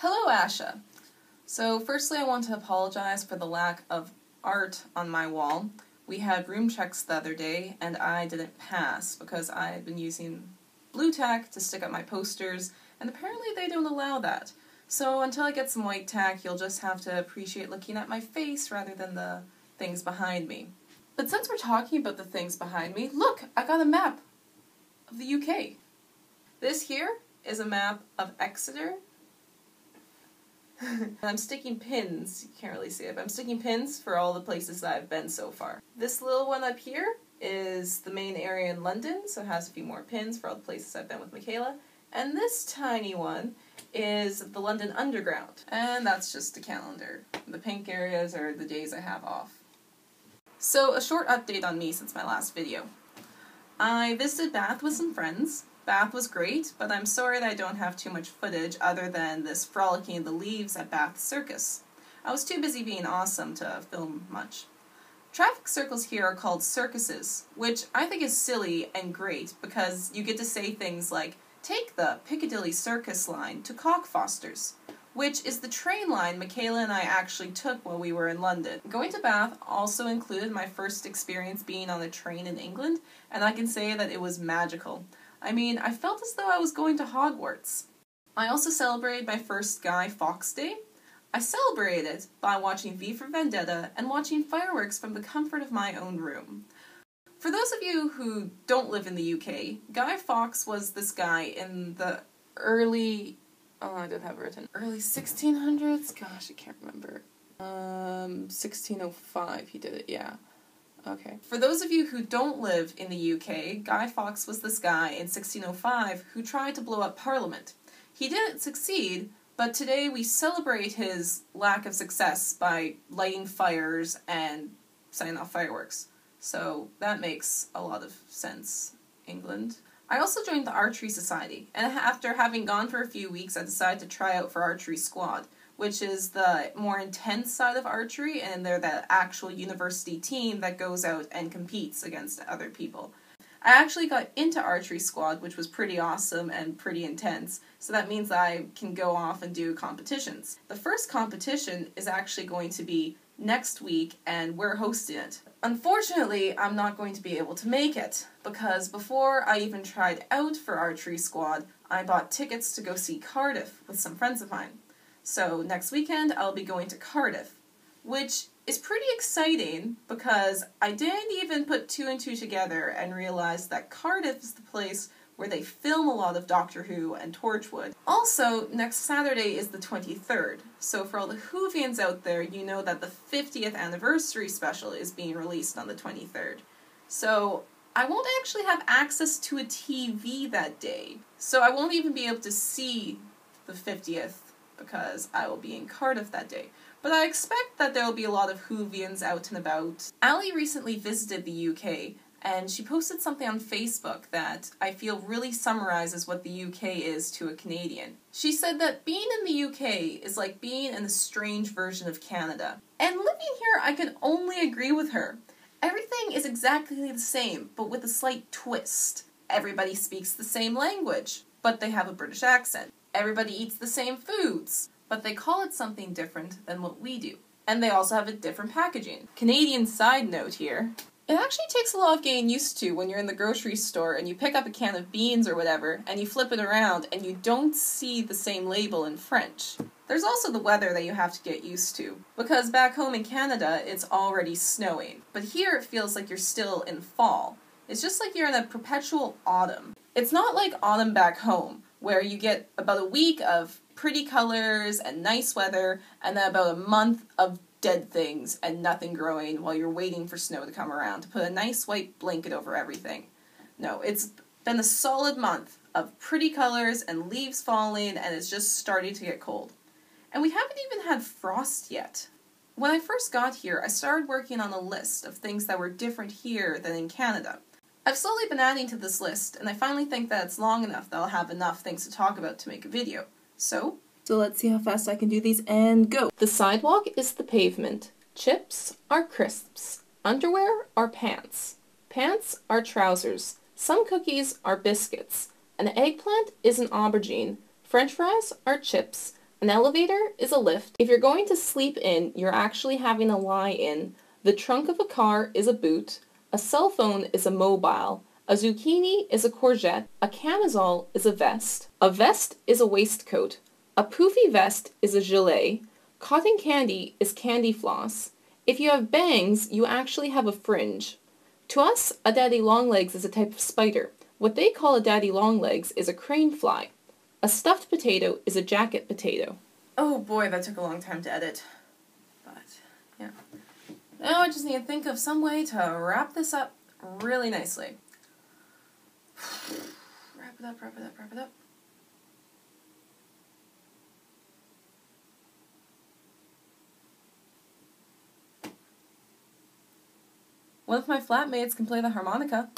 Hello, Asha. So firstly, I want to apologize for the lack of art on my wall. We had room checks the other day, and I didn't pass because I had been using blue tack to stick up my posters, and apparently they don't allow that. So until I get some white tack, you'll just have to appreciate looking at my face rather than the things behind me. But since we're talking about the things behind me, look, I got a map of the UK. This here is a map of Exeter. I'm sticking pins, you can't really see it, but I'm sticking pins for all the places that I've been so far. This little one up here is the main area in London, so it has a few more pins for all the places I've been with Michaela. And this tiny one is the London Underground. And that's just the calendar. The pink areas are the days I have off. So a short update on me since my last video. I visited Bath with some friends. Bath was great, but I'm sorry that I don't have too much footage other than this frolicking in the leaves at Bath Circus. I was too busy being awesome to film much. Traffic circles here are called circuses, which I think is silly and great because you get to say things like, take the Piccadilly Circus line to Cockfosters, which is the train line Michaela and I actually took while we were in London. Going to Bath also included my first experience being on a train in England, and I can say that it was magical. I mean, I felt as though I was going to Hogwarts. I also celebrated my first Guy Fawkes Day. I celebrated by watching V for Vendetta and watching fireworks from the comfort of my own room. For those of you who don't live in the UK, Guy Fawkes was this guy in the early 1600s? Gosh, I can't remember. 1605 he did it, yeah. Okay. For those of you who don't live in the UK, Guy Fawkes was this guy in 1605 who tried to blow up Parliament. He didn't succeed, but today we celebrate his lack of success by lighting fires and setting off fireworks. So that makes a lot of sense, England. I also joined the Archery Society, and after having gone for a few weeks, I decided to try out for Archery Squad, which is the more intense side of archery, and they're the actual university team that goes out and competes against other people. I actually got into Archery Squad, which was pretty awesome and pretty intense, so that means that I can go off and do competitions. The first competition is actually going to be next week, and we're hosting it. Unfortunately, I'm not going to be able to make it, because before I even tried out for Archery Squad, I bought tickets to go see Cardiff with some friends of mine. So next weekend I'll be going to Cardiff, which is pretty exciting because I didn't even put two and two together and realize that Cardiff is the place where they film a lot of Doctor Who and Torchwood. Also, next Saturday is the 23rd, so for all the Whovians out there, you know that the 50th anniversary special is being released on the 23rd. So I won't actually have access to a TV that day, so I won't even be able to see the 50th because I will be in Cardiff that day. But I expect that there will be a lot of Whovians out and about. Ali recently visited the UK, and she posted something on Facebook that I feel really summarizes what the UK is to a Canadian. She said that being in the UK is like being in a strange version of Canada. And living here, I can only agree with her. Everything is exactly the same, but with a slight twist. Everybody speaks the same language, but they have a British accent. Everybody eats the same foods, but they call it something different than what we do. And they also have a different packaging. Canadian side note here. It actually takes a lot of getting used to when you're in the grocery store and you pick up a can of beans or whatever, and you flip it around and you don't see the same label in French. There's also the weather that you have to get used to, because back home in Canada, it's already snowing. But here it feels like you're still in fall. It's just like you're in a perpetual autumn. It's not like autumn back home, where you get about a week of pretty colors and nice weather, and then about a month of dead things and nothing growing while you're waiting for snow to come around to put a nice white blanket over everything. No, it's been a solid month of pretty colors and leaves falling, and it's just starting to get cold. And we haven't even had frost yet. When I first got here, I started working on a list of things that were different here than in Canada. I've slowly been adding to this list, and I finally think that it's long enough that I'll have enough things to talk about to make a video. So let's see how fast I can do these, and go! The sidewalk is the pavement. Chips are crisps. Underwear are pants. Pants are trousers. Some cookies are biscuits. An eggplant is an aubergine. French fries are chips. An elevator is a lift. If you're going to sleep in, you're actually having a lie in. The trunk of a car is a boot. A cell phone is a mobile. A zucchini is a courgette. A camisole is a vest. A vest is a waistcoat. A poofy vest is a gilet. Cotton candy is candy floss. If you have bangs, you actually have a fringe. To us, a daddy longlegs is a type of spider. What they call a daddy longlegs is a crane fly. A stuffed potato is a jacket potato. Oh boy, that took a long time to edit. But, yeah. Now I just need to think of some way to wrap this up really nicely. Wrap it up, wrap it up, wrap it up. One of my flatmates can play the harmonica.